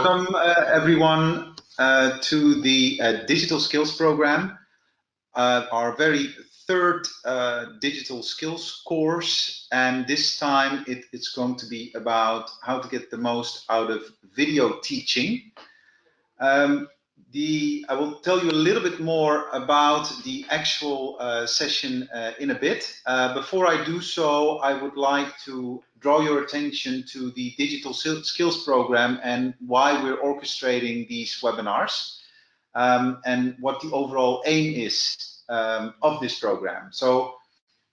Welcome everyone to the Digital Skills Program, our very third digital skills course, and this time it's going to be about how to get the most out of video teaching. I will tell you a little bit more about the actual session in a bit. Before I do so, I would like to draw your attention to the Digital Skills Program and why we're orchestrating these webinars and what the overall aim is of this program. So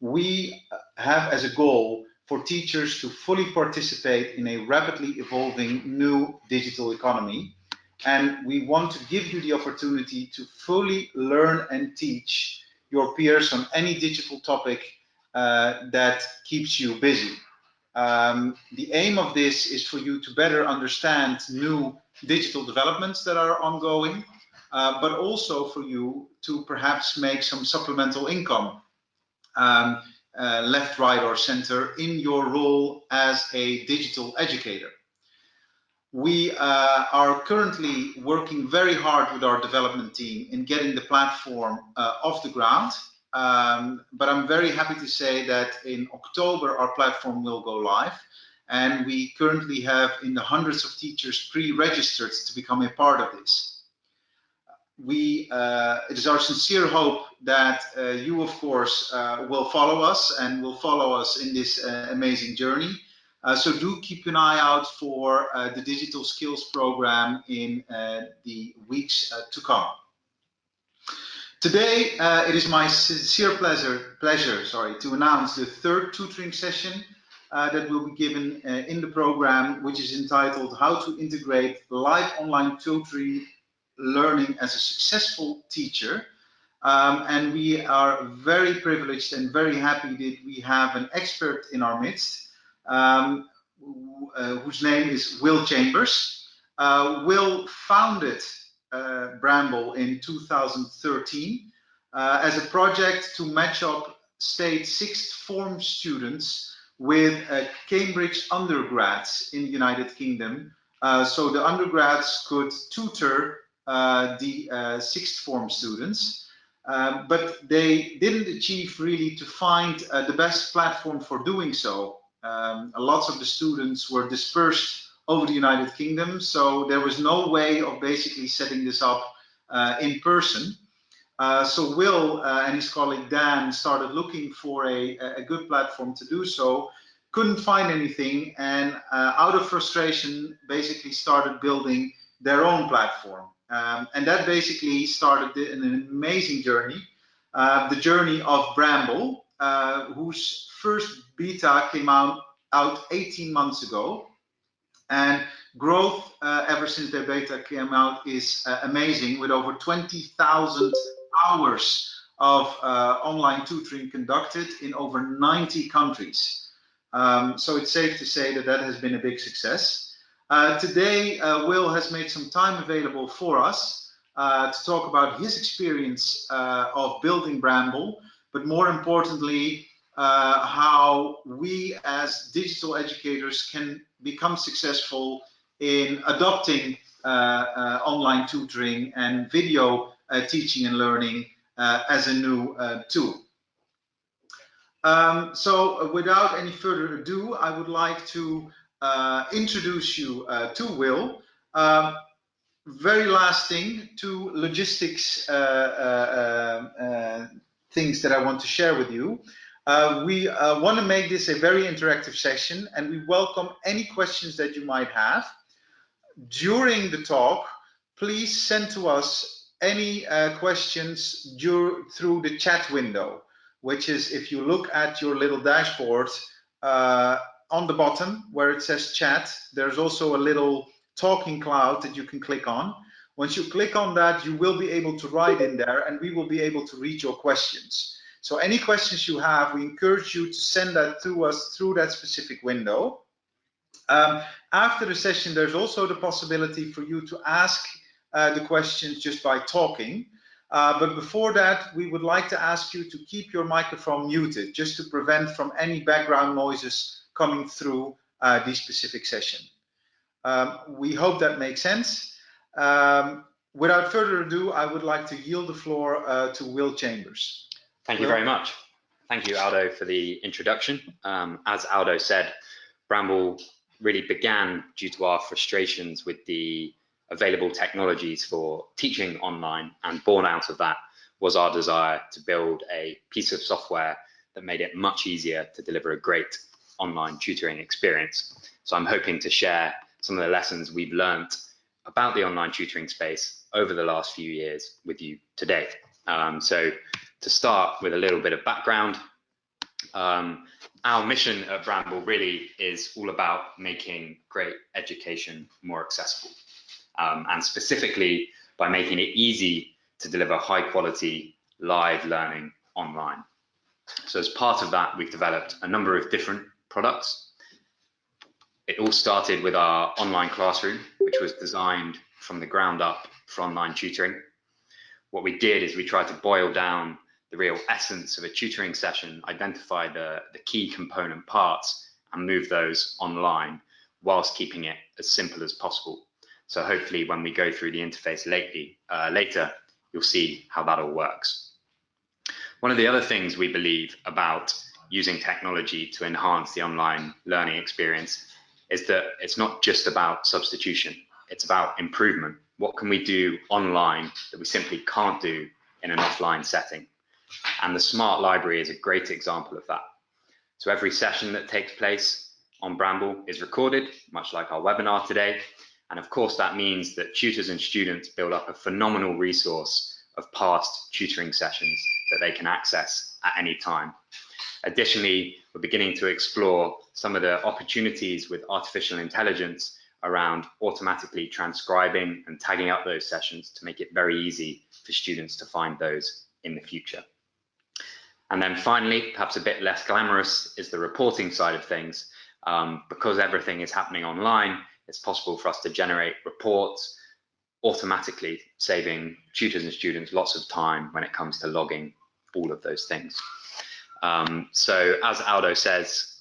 we have as a goal for teachers to fully participate in a rapidly evolving new digital economy. And we want to give you the opportunity to fully learn and teach your peers on any digital topic that keeps you busy. The aim of this is for you to better understand new digital developments that are ongoing, but also for you to perhaps make some supplemental income, left, right, or center in your role as a digital educator. We are currently working very hard with our development team in getting the platform off the ground. But I'm very happy to say that in October our platform will go live, and we currently have in the hundreds of teachers pre-registered to become a part of this. It is our sincere hope that you, of course, will follow us and will follow us in this amazing journey. So do keep an eye out for the Digital Skills Program in the weeks to come. Today, it is my sincere pleasure to announce the third tutoring session that will be given in the program, which is entitled How to Integrate Live Online Tutoring Learning as a Successful Teacher. And we are very privileged and very happy that we have an expert in our midst, whose name is Will Chambers. Will founded Bramble in 2013 as a project to match up state sixth form students with Cambridge undergrads in the United Kingdom. So the undergrads could tutor the sixth form students, but they didn't achieve really to find the best platform for doing so. Lots of the students were dispersed over the United Kingdom, so there was no way of basically setting this up in person. So Will and his colleague Dan started looking for a good platform to do so, couldn't find anything, and out of frustration basically started building their own platform. And that basically started an amazing journey, the journey of Bramble, whose first beta came out 18 months ago, and growth ever since their beta came out is amazing, with over 20,000 hours of online tutoring conducted in over 90 countries. So it's safe to say that that has been a big success. Today, Will has made some time available for us to talk about his experience of building Bramble, but more importantly, how we as digital educators can become successful in adopting online tutoring and video teaching and learning as a new tool. So without any further ado, I would like to introduce you to Will. Very lasting two logistics things that I want to share with you. We want to make this a very interactive session, and we welcome any questions that you might have. During the talk, please send to us any questions through the chat window, which is, if you look at your little dashboard, on the bottom where it says chat, there's also a little talking cloud that you can click on. Once you click on that, you will be able to write in there, and we will be able to read your questions. So any questions you have, we encourage you to send that to us through that specific window. After the session, there's also the possibility for you to ask the questions just by talking. But before that, we would like to ask you to keep your microphone muted, just to prevent from any background noises coming through the specific session. We hope that makes sense. Without further ado, I would like to yield the floor to Will Chambers. Thank you very much. Thank you, Aldo, for the introduction. As Aldo said, Bramble really began due to our frustrations with the available technologies for teaching online, and born out of that was our desire to build a piece of software that made it much easier to deliver a great online tutoring experience. So I'm hoping to share some of the lessons we've learned about the online tutoring space over the last few years with you today. So to start with a little bit of background, our mission at Bramble really is all about making great education more accessible, and specifically by making it easy to deliver high quality live learning online. So as part of that, we've developed a number of different products. It all started with our online classroom, which was designed from the ground up for online tutoring. What we did is we tried to boil down the real essence of a tutoring session, identify the key component parts, and move those online whilst keeping it as simple as possible. So hopefully when we go through the interface later, you'll see how that all works. One of the other things we believe about using technology to enhance the online learning experience is that it's not just about substitution, it's about improvement. What can we do online that we simply can't do in an offline setting? And the Smart Library is a great example of that. So every session that takes place on Bramble is recorded, much like our webinar today. And of course, that means that tutors and students build up a phenomenal resource of past tutoring sessions that they can access at any time. Additionally, we're beginning to explore some of the opportunities with artificial intelligence around automatically transcribing and tagging up those sessions to make it very easy for students to find those in the future. And then finally, perhaps a bit less glamorous, is the reporting side of things. Because everything is happening online, it's possible for us to generate reports automatically, saving tutors and students lots of time when it comes to logging all of those things. So as Aldo says,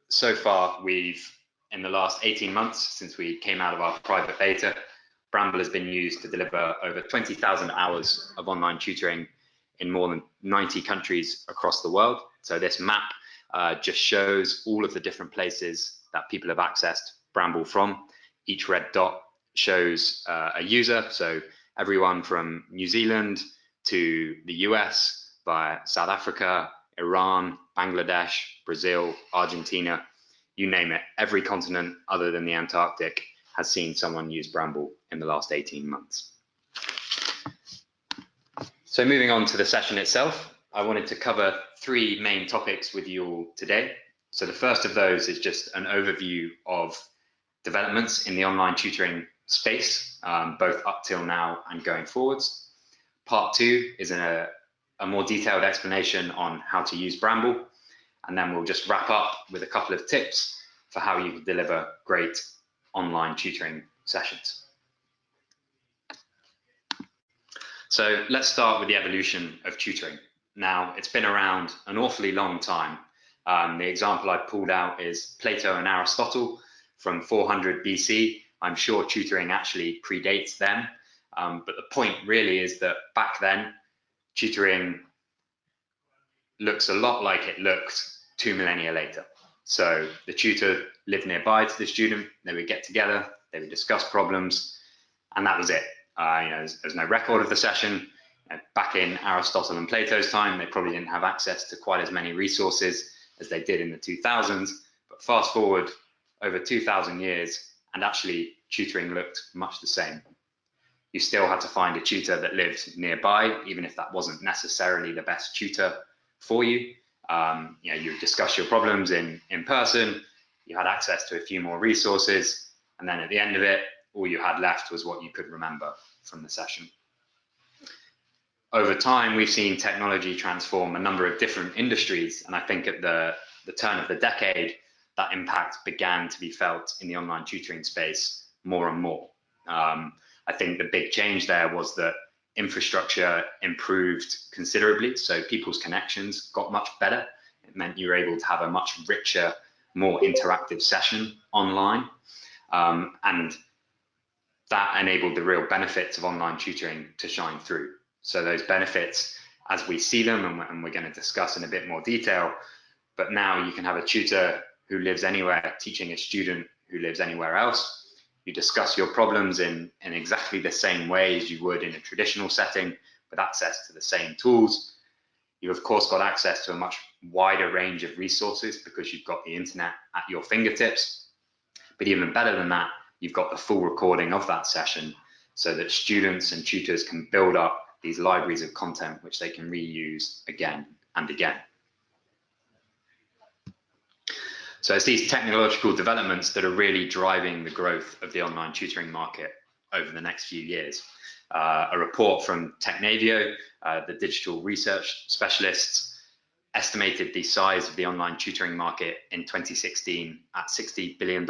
so far in the last 18 months since we came out of our private beta, Bramble has been used to deliver over 20,000 hours of online tutoring in more than 90 countries across the world. So this map just shows all of the different places that people have accessed Bramble from. Each red dot shows a user, so everyone from New Zealand to the US, via South Africa, Iran, Bangladesh, Brazil, Argentina, you name it. Every continent other than the Antarctic has seen someone use Bramble in the last 18 months. So moving on to the session itself, I wanted to cover three main topics with you all today. So the first of those is just an overview of developments in the online tutoring space, both up till now and going forwards. Part two is a more detailed explanation on how to use Bramble. And then we'll just wrap up with a couple of tips for how you can deliver great online tutoring sessions. So let's start with the evolution of tutoring. Now, it's been around an awfully long time. The example I pulled out is Plato and Aristotle from 400 BC. I'm sure tutoring actually predates them. But the point really is that back then, tutoring looks a lot like it looked 2 millennia later. So the tutor lived nearby to the student, they would get together, they would discuss problems, and that was it. There's no record of the session. Back in Aristotle and Plato's time, they probably didn't have access to quite as many resources as they did in the 2000s. But fast forward over 2,000 years, and actually tutoring looked much the same. You still had to find a tutor that lived nearby, even if that wasn't necessarily the best tutor for you. You would discuss your problems in person, you had access to a few more resources, and then at the end of it, all you had left was what you could remember from the session. Over time, we've seen technology transform a number of different industries, and I think at the turn of the decade, that impact began to be felt in the online tutoring space more and more. I think the big change there was that infrastructure improved considerably, so people's connections got much better. It meant you were able to have a much richer, more interactive session online. And that enabled the real benefits of online tutoring to shine through. So those benefits, as we see them, and we're going to discuss in a bit more detail, but now you can have a tutor who lives anywhere teaching a student who lives anywhere else. You discuss your problems in exactly the same way as you would in a traditional setting, with access to the same tools. You've of course got access to a much wider range of resources because you've got the internet at your fingertips. But even better than that, you've got the full recording of that session so that students and tutors can build up these libraries of content which they can reuse again and again. So it's these technological developments that are really driving the growth of the online tutoring market over the next few years. A report from Technavio, the digital research specialists, estimated the size of the online tutoring market in 2016 at $60 billion,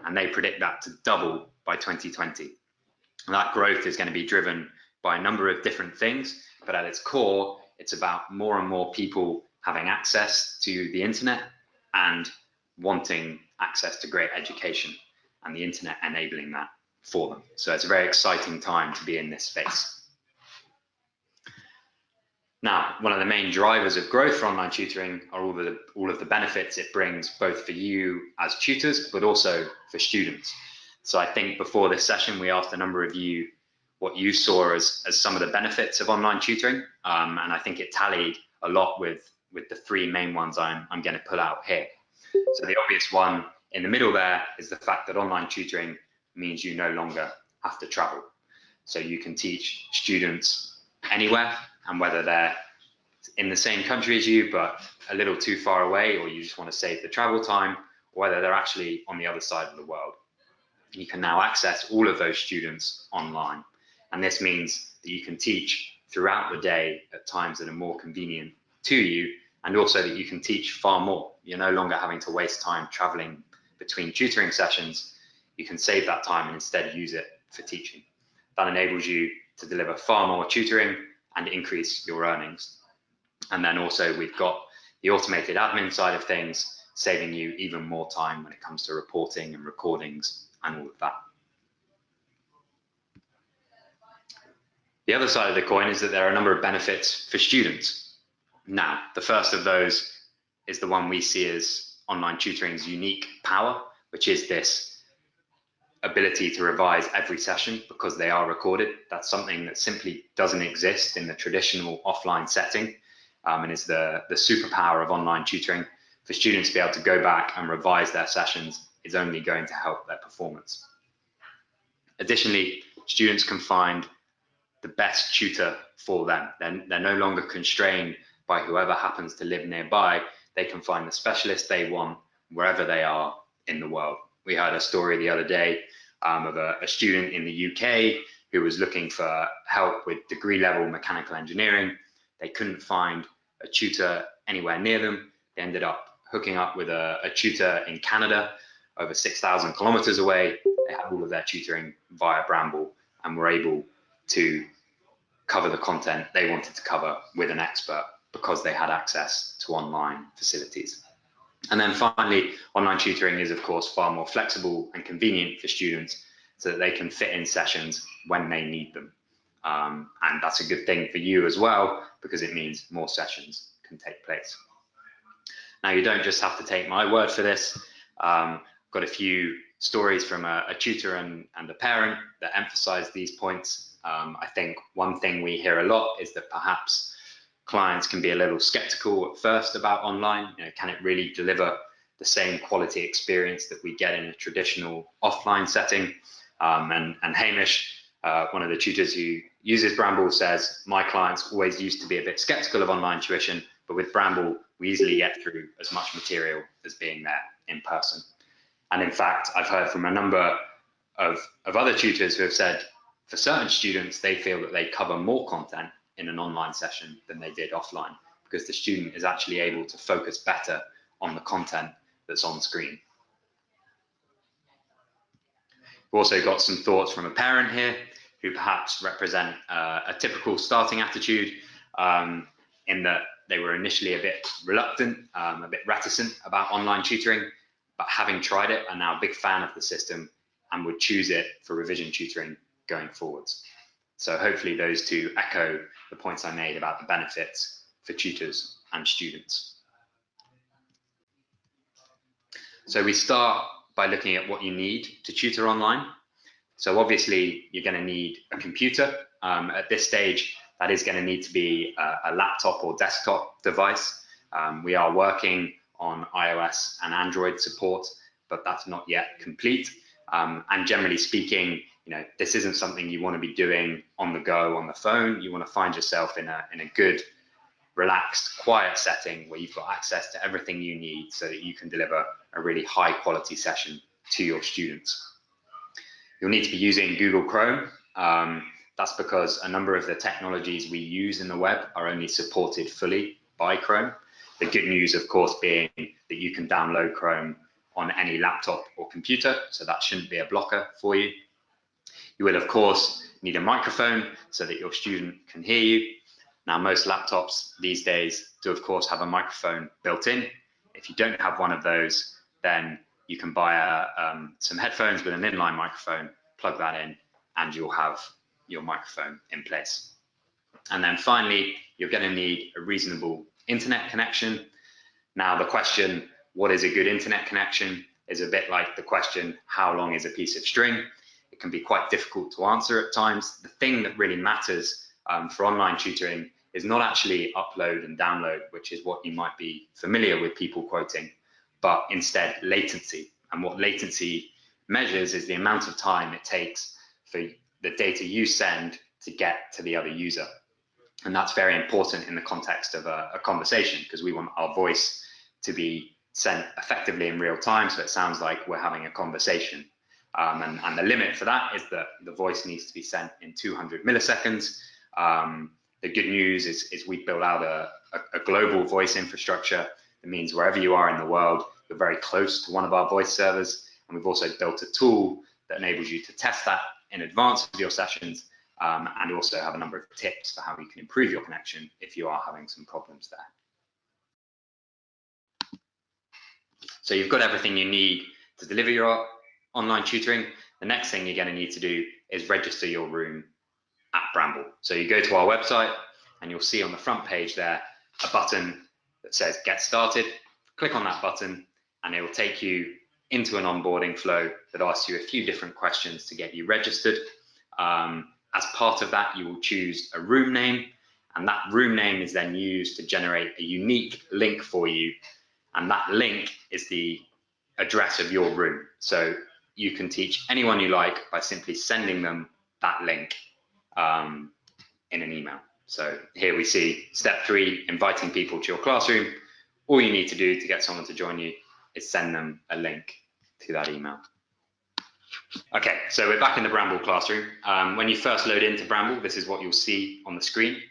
and they predict that to double by 2020. And that growth is going to be driven by a number of different things, but at its core, it's about more and more people having access to the internet and wanting access to great education, and the internet enabling that for them. So it's a very exciting time to be in this space. Now, one of the main drivers of growth for online tutoring are all of the benefits it brings, both for you as tutors, but also for students. So I think before this session, we asked a number of you what you saw as some of the benefits of online tutoring. And I think it tallied a lot with the three main ones I'm going to pull out here. So the obvious one in the middle there is the fact that online tutoring means you no longer have to travel. So you can teach students anywhere, and whether they're in the same country as you, but a little too far away, or you just want to save the travel time, or whether they're actually on the other side of the world. You can now access all of those students online. And this means that you can teach throughout the day at times that are more convenient to you, and also that you can teach far more. You're no longer having to waste time traveling between tutoring sessions. You can save that time and instead use it for teaching. That enables you to deliver far more tutoring and increase your earnings. And then also we've got the automated admin side of things, saving you even more time when it comes to reporting and recordings and all of that. The other side of the coin is that there are a number of benefits for students. Now, the first of those is the one we see as online tutoring's unique power, which is this ability to revise every session because they are recorded. That's something that simply doesn't exist in the traditional offline setting, and is the superpower of online tutoring. For students to be able to go back and revise their sessions is only going to help their performance. Additionally, students can find the best tutor for them. They're no longer constrained by whoever happens to live nearby. They can find the specialist they want wherever they are in the world. We heard a story the other day of a student in the UK who was looking for help with degree level mechanical engineering. They couldn't find a tutor anywhere near them. They ended up hooking up with a tutor in Canada, over 6,000 kilometers away. They had all of their tutoring via Bramble and were able to cover the content they wanted to cover with an expert because they had access to online facilities. And then finally, online tutoring is of course far more flexible and convenient for students so that they can fit in sessions when they need them. And that's a good thing for you as well, because it means more sessions can take place. Now, you don't just have to take my word for this. I've got a few stories from a tutor and a parent that emphasize these points. I think one thing we hear a lot is that perhaps clients can be a little skeptical at first about online. Can it really deliver the same quality experience that we get in a traditional offline setting? And Hamish, one of the tutors who uses Bramble, says, my clients always used to be a bit skeptical of online tuition, but with Bramble, we easily get through as much material as being there in person. And in fact, I've heard from a number of other tutors who have said, for certain students, they feel that they cover more content in an online session than they did offline, because the student is actually able to focus better on the content that's on screen. We've also got some thoughts from a parent here who perhaps represent a typical starting attitude, in that they were initially a bit reluctant, a bit reticent about online tutoring, but having tried it, are now a big fan of the system and would choose it for revision tutoring going forwards. So hopefully those two echo the points I made about the benefits for tutors and students. So we start by looking at what you need to tutor online. So obviously you're going to need a computer. At this stage, that is going to need to be a laptop or desktop device. We are working on iOS and Android support, but that's not yet complete. And generally speaking, this isn't something you want to be doing on the go on the phone. You want to find yourself in a good, relaxed, quiet setting where you've got access to everything you need so that you can deliver a really high quality session to your students. You'll need to be using Google Chrome. That's because a number of the technologies we use in the web are only supported fully by Chrome. The good news, of course, being that you can download Chrome on any laptop or computer, so that shouldn't be a blocker for you. You will, of course, need a microphone so that your student can hear you. Now, most laptops these days do, of course, have a microphone built in. If you don't have one of those, then you can buy some headphones with an inline microphone, plug that in, and you'll have your microphone in place. And then finally, you're going to need a reasonable internet connection. Now, the question, what is a good internet connection, is a bit like the question, how long is a piece of string? It can be quite difficult to answer at times. The thing that really matters for online tutoring is not actually upload and download, which is what you might be familiar with people quoting, but instead latency. And what latency measures is the amount of time it takes for the data you send to get to the other user. And that's very important in the context of a conversation, because we want our voice to be sent effectively in real time, so it sounds like we're having a conversation. And the limit for that is that the voice needs to be sent in 200 milliseconds. The good news is we built out a global voice infrastructure. That means wherever you are in the world, you're very close to one of our voice servers. And we've also built a tool that enables you to test that in advance of your sessions, and also have a number of tips for how you can improve your connection if you are having some problems there. So you've got everything you need to deliver your online tutoring. The next thing you're going to need to do is register your room at Bramble. So you go to our website and you'll see on the front page there a button that says Get Started. Click on that button and it will take you into an onboarding flow that asks you a few different questions to get you registered. As part of that, you will choose a room name, and that room name is then used to generate a unique link for you, and that link is the address of your room. So you can teach anyone you like by simply sending them that link in an email. So here we see step 3, inviting people to your classroom. All you need to do to get someone to join you is send them a link to that email. Okay, so we're back in the Bramble classroom. When you first load into Bramble, this is what you'll see on the screen.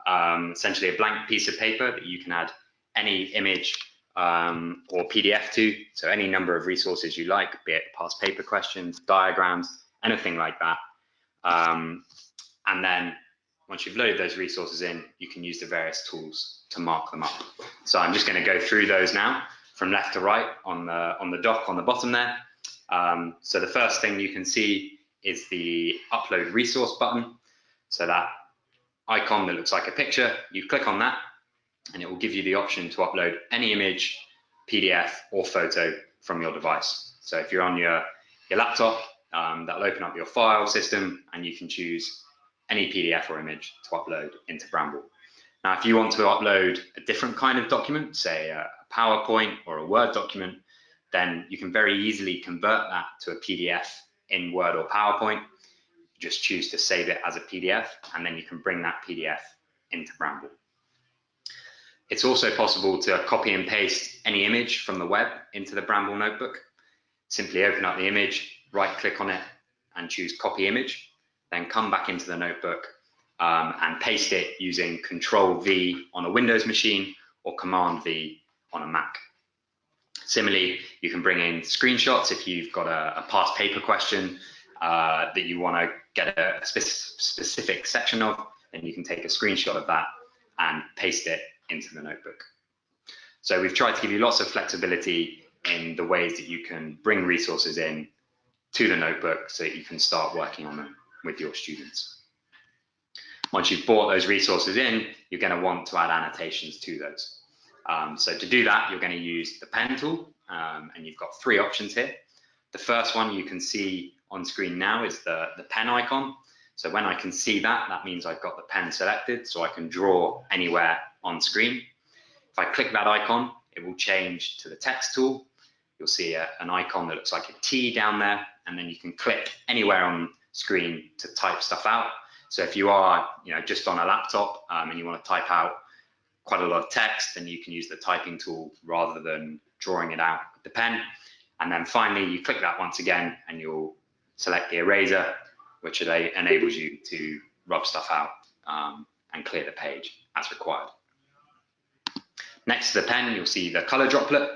Essentially a blank piece of paper that you can add any image or PDF to, so any number of resources you like, be it past paper questions, diagrams, anything like that. And then once you've loaded those resources in, you can use the various tools to mark them up. So I'm just going to go through those now from left to right on the dock on the bottom there. So the first thing you can see is the upload resource button. So that icon that looks like a picture, you click on that and it will give you the option to upload any image, PDF or photo from your device. So if you're on your laptop, that'll open up your file system and you can choose any PDF or image to upload into Bramble. Now, if you want to upload a different kind of document, say a PowerPoint or a Word document, then you can very easily convert that to a PDF in Word or PowerPoint. You just choose to save it as a PDF, and then you can bring that PDF into Bramble. It's also possible to copy and paste any image from the web into the Bramble notebook. Simply open up the image, right-click on it, and choose Copy Image. Then come back into the notebook and paste it using Control-V on a Windows machine or Command-V on a Mac. Similarly, you can bring in screenshots if you've got a past paper question that you want to get a specific section of, then you can take a screenshot of that and paste it into the notebook. So we've tried to give you lots of flexibility in the ways that you can bring resources in to the notebook so that you can start working on them with your students. Once you've brought those resources in, you're going to want to add annotations to those. So to do that, you're going to use the pen tool, and you've got three options here. The first one you can see on screen now is the pen icon. So when I can see that, that means I've got the pen selected, so I can draw anywhere on screen. If I click that icon, it will change to the text tool. You'll see an icon that looks like a T down there, and then you can click anywhere on screen to type stuff out. So if you are, just on a laptop and you want to type out quite a lot of text, then you can use the typing tool rather than drawing it out with the pen. And then finally, you click that once again, and you'll select the eraser, which enables you to rub stuff out and clear the page as required. Next to the pen, you'll see the color droplet.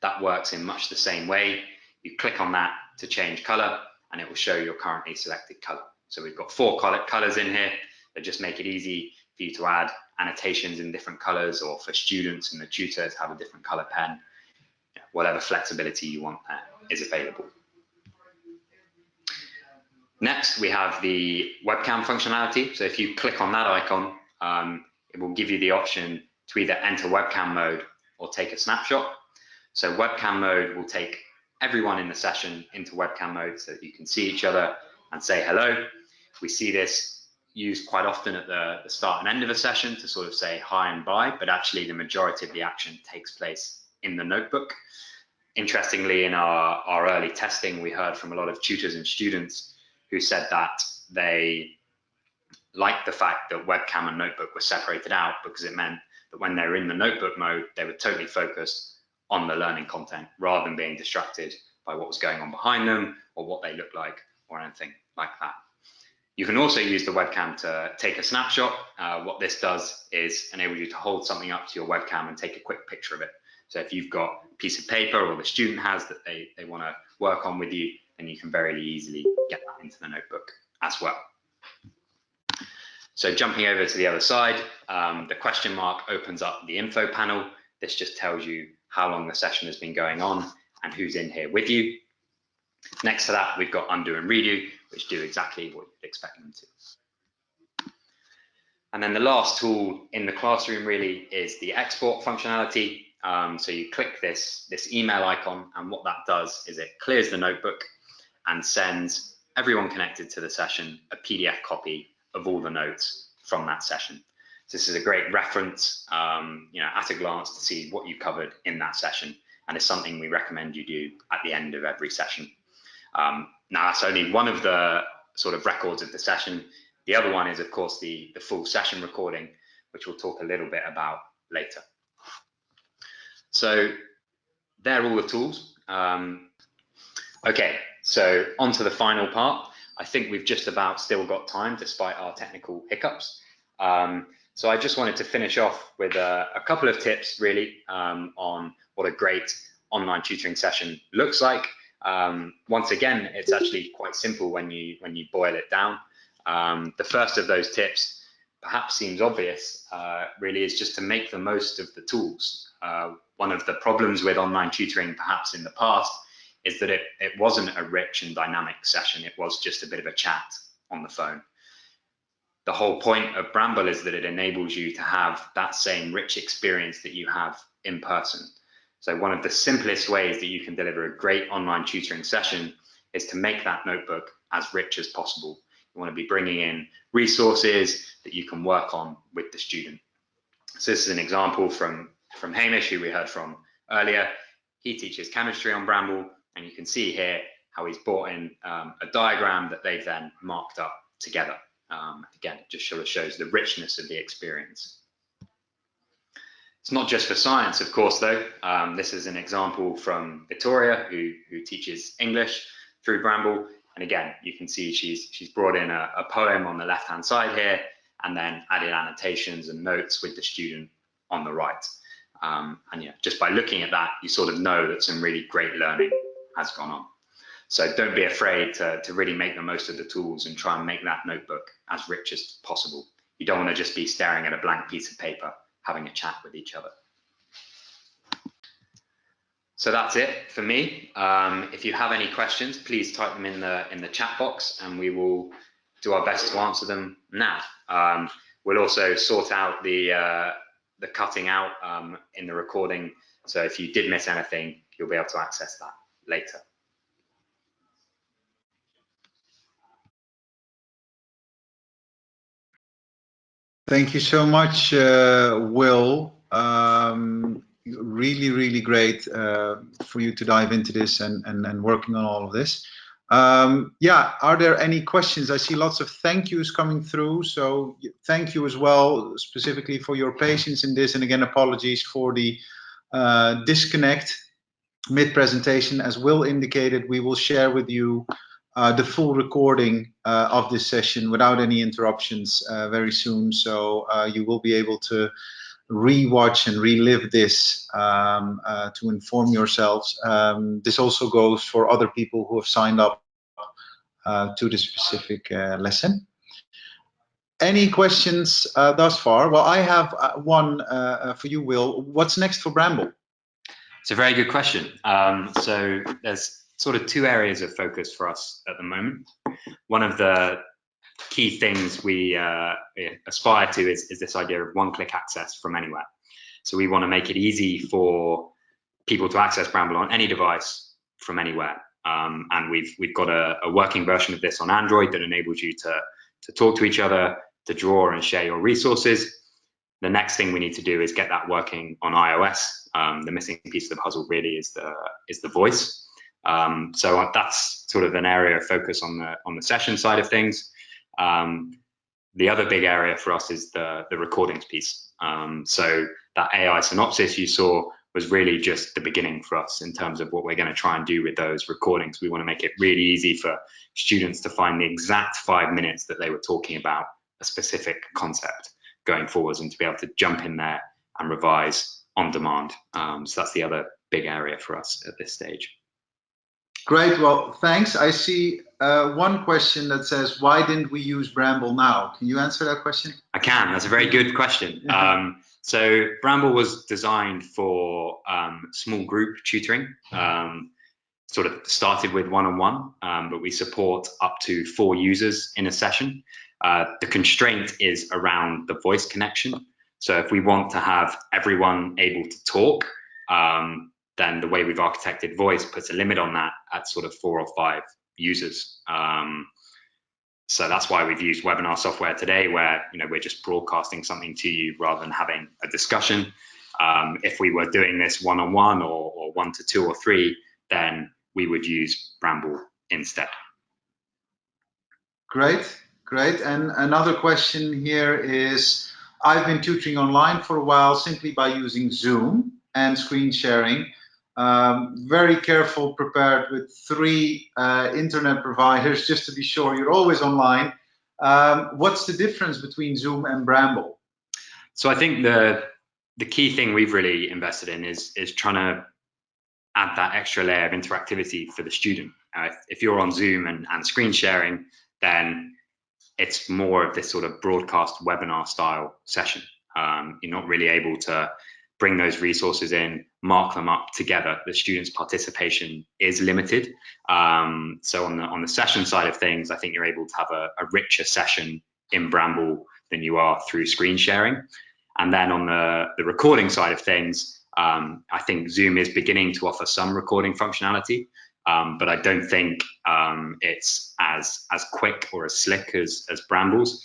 That works in much the same way. You click on that to change color, and it will show your currently selected color. So we've got 4 colors in here that just make it easy for you to add annotations in different colors, or for students and the tutor to have a different color pen. Whatever flexibility you want there is available. Next, we have the webcam functionality. So if you click on that icon, it will give you the option to either enter webcam mode or take a snapshot. So webcam mode will take everyone in the session into webcam mode so that you can see each other and say hello. We see this used quite often at the start and end of a session to sort of say hi and bye, but actually the majority of the action takes place in the notebook. Interestingly, in our early testing, we heard from a lot of tutors and students who said that they liked the fact that webcam and notebook were separated out, because it meant that when they were in the notebook mode, they were totally focused on the learning content rather than being distracted by what was going on behind them or what they looked like or anything like that. You can also use the webcam to take a snapshot. What this does is enable you to hold something up to your webcam and take a quick picture of it. So if you've got a piece of paper, or the student has, that they want to work on with you, then you can very easily get that into the notebook as well. So jumping over to the other side, the question mark opens up the info panel. This just tells you how long the session has been going on and who's in here with you. Next to that, we've got undo and redo, which do exactly what you'd expect them to. And then the last tool in the classroom really is the export functionality. So you click this email icon, and what that does is it clears the notebook and sends everyone connected to the session a PDF copy of all the notes from that session. So this is a great reference, at a glance, to see what you covered in that session, and it's something we recommend you do at the end of every session. Now, that's only one of the sort of records of the session. The other one is, of course, the full session recording, which we'll talk a little bit about later. So they're all the tools. Okay, so on to the final part. I think we've just about still got time despite our technical hiccups. So I just wanted to finish off with a couple of tips really on what a great online tutoring session looks like. Once again, it's actually quite simple when you boil it down. The first of those tips perhaps seems obvious, really, is just to make the most of the tools. One of the problems with online tutoring perhaps in the past is that it wasn't a rich and dynamic session. It was just a bit of a chat on the phone. The whole point of Bramble is that it enables you to have that same rich experience that you have in person. So one of the simplest ways that you can deliver a great online tutoring session is to make that notebook as rich as possible. You want to be bringing in resources that you can work on with the student. So this is an example from Hamish, who we heard from earlier. He teaches chemistry on Bramble, and you can see here how he's brought in a diagram that they've then marked up together. Again, it just sort of shows the richness of the experience. It's not just for science, of course, though. This is an example from Victoria, who teaches English through Bramble. And again, you can see she's brought in a poem on the left-hand side here, and then added annotations and notes with the student on the right. And yeah, just by looking at that, you sort of know that some really great learning has gone on. So don't be afraid to really make the most of the tools and try and make that notebook as rich as possible. You don't want to just be staring at a blank piece of paper, having a chat with each other. So that's it for me. If you have any questions, please type them in the chat box, and we will do our best to answer them now. We'll also sort out the cutting out in the recording. So if you did miss anything, you'll be able to access that later. Thank you so much, Will. Really, really great for you to dive into this and working on all of this. Yeah, are there any questions? I see lots of thank yous coming through. So thank you as well, specifically for your patience in this. And again, apologies for the disconnect mid-presentation. As Will indicated, we will share with you the full recording of this session without any interruptions very soon. So you will be able to re-watch and relive this to inform yourselves. This also goes for other people who have signed up to the specific lesson. Any questions thus far? Well, I have one for you, Will. What's next for Bramble? It's a very good question. So there's sort of two areas of focus for us at the moment. One of the key things we aspire to is this idea of one-click access from anywhere. So we want to make it easy for people to access Bramble on any device from anywhere. And we've got a working version of this on Android that enables you to talk to each other, to draw and share your resources. The next thing we need to do is get that working on iOS. The missing piece of the puzzle really is the voice. So that's sort of an area of focus on the session side of things. The other big area for us is the recordings piece. So that AI synopsis you saw was really just the beginning for us in terms of what we're going to try and do with those recordings. We want to make it really easy for students to find the exact 5 minutes that they were talking about a specific concept going forwards, and to be able to jump in there and revise on demand. So that's the other big area for us at this stage. Great, well, thanks. I see one question that says, why didn't we use Bramble now? Can you answer that question? I can, that's a very good question. So Bramble was designed for small group tutoring. Sort of started with one-on-one, but we support up to 4 users in a session. The constraint is around the voice connection. So if we want to have everyone able to talk, then the way we've architected voice puts a limit on that at sort of 4 or 5 users. So that's why we've used webinar software today, where we're just broadcasting something to you rather than having a discussion. If we were doing this one-on-one or 1 to 2 or 3, then we would use Bramble instead. Great, great. And another question here is, I've been tutoring online for a while simply by using Zoom and screen sharing. Very careful, prepared with 3 internet providers just to be sure you're always online. What's the difference between Zoom and Bramble? So I think the key thing we've really invested in is trying to add that extra layer of interactivity for the student. If you're on Zoom and screen sharing, then it's more of this sort of broadcast webinar style session. You're not really able to bring those resources in, mark them up together. The student's participation is limited. So on the session side of things, I think you're able to have a richer session in Bramble than you are through screen sharing. And then on the recording side of things, I think Zoom is beginning to offer some recording functionality, but I don't think it's as quick or as slick as Bramble's.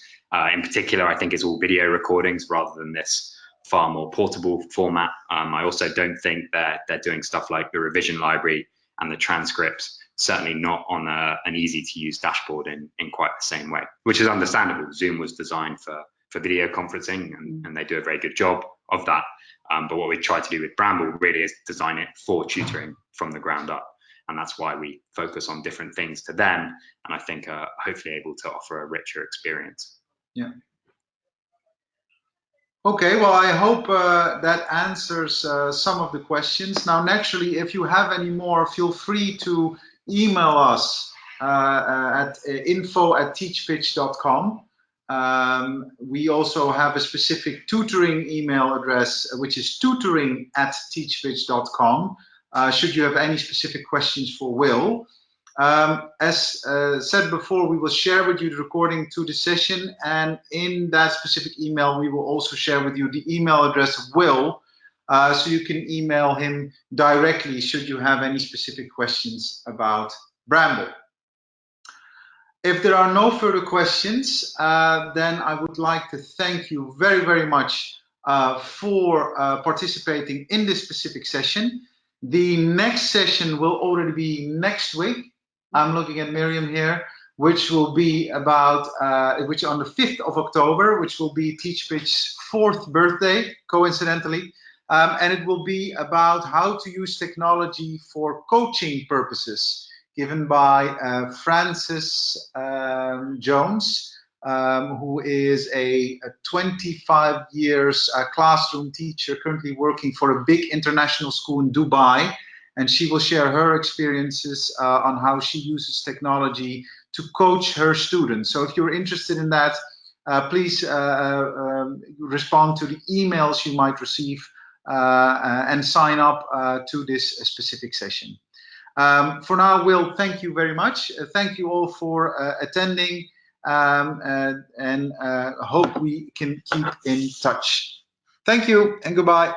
In particular, I think it's all video recordings rather than this far more portable format. I also don't think that they're doing stuff like the revision library and the transcripts, certainly not on an easy to use dashboard in quite the same way, which is understandable. Zoom was designed for video conferencing, and they do a very good job of that. But what we try to do with Bramble really is design it for tutoring from the ground up. And that's why we focus on different things to them, and I think hopefully able to offer a richer experience. Yeah. Okay, well, I hope that answers some of the questions. Now, naturally, if you have any more, feel free to email us at info@teachpitch.com. We also have a specific tutoring email address, which is tutoring@teachpitch.com. should you have any specific questions for Will. As said before, we will share with you the recording to the session, and in that specific email, we will also share with you the email address of Will, so you can email him directly should you have any specific questions about Bramble. If there are no further questions, then I would like to thank you very, very much for participating in this specific session. The next session will already be next week. I'm looking at Miriam here, which will be about, which on the 5th of October, which will be TeachPitch's 4th birthday, coincidentally. And it will be about how to use technology for coaching purposes, given by Francis Jones, who is a 25 years classroom teacher currently working for a big international school in Dubai. And she will share her experiences on how she uses technology to coach her students. So if you're interested in that, please respond to the emails you might receive and sign up to this specific session. For now, Will, thank you very much. Thank you all for attending, and hope we can keep in touch. Thank you and goodbye.